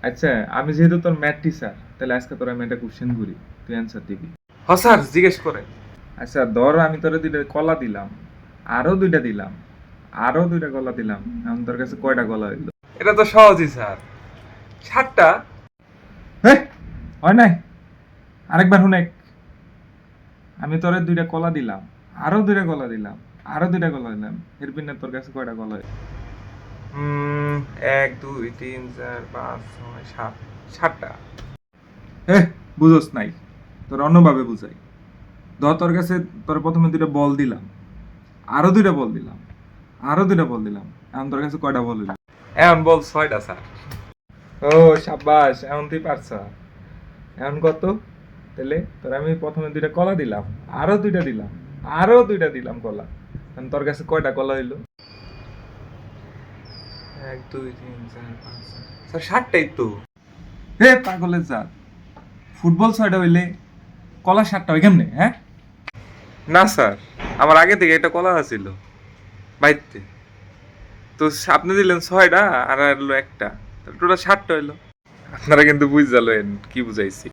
আচ্ছা, আমি যেহেতু তোর ম্যাথ টিচার, তাহলে আজকে তোর আমি একটা কোশ্চেন করি, তুই অ্যান্সার দিবি। হ স্যার, জিজ্ঞেস করেন। আচ্ছা ধর আমি তোরে দুইটা কলা দিলাম, আরো দুইটা দিলাম, আরো দুইটা কলা দিলাম, এখন তোর কাছে কয়টা কলা হইলো? এটা তো সহজই স্যার, 7টা। হ্যাঁ, হয় নাই। আরেকবার শুনে, আমি তোরে দুইটা কলা দিলাম, আরো দুইটা কলা দিলাম, আরো দুইটা কলা দিলাম, এর পিনে তোর কাছে কয়টা কলা হইলো? 1 2 3 4 5 6 7, 7টা। হ্যাঁ, বুঝোস নাই, তোর অন্যভাবে বুঝাই। ধর তোর কাছে তোর প্রথমে দুইটা বল দিলাম, আরো দুইটা বল দিলাম, আরো দুইটা বল দিলাম, এখন তোর কাছে কয়টা বল হইলো? এখন বল 6টা স্যার। ও সাব্বাস, এখন তুই পারছ। এখন কত? তাহলে তোর আমি প্রথমে দুইটা কলা দিলাম, আরো দুইটা দিলাম, আরো দুইটা দিলাম কলা, এখন তোর কাছে কয়টা কলা হইলো? 1 2 3 4 5 6 স্যার, 7টাই তো। হে পাগলের জাত, ফুটবল 6টা হইলে কলা 7টা হয় কেমনে, হ্যাঁ? না স্যার, আমার আগে থেকে একটা কলা আছিল বাইতে, তো আপনি দিলেন 6টা আর হলো একটা, টোটাল 7টা হইলো। আপনারা কিন্তু বুঝ কি বুঝাইছি।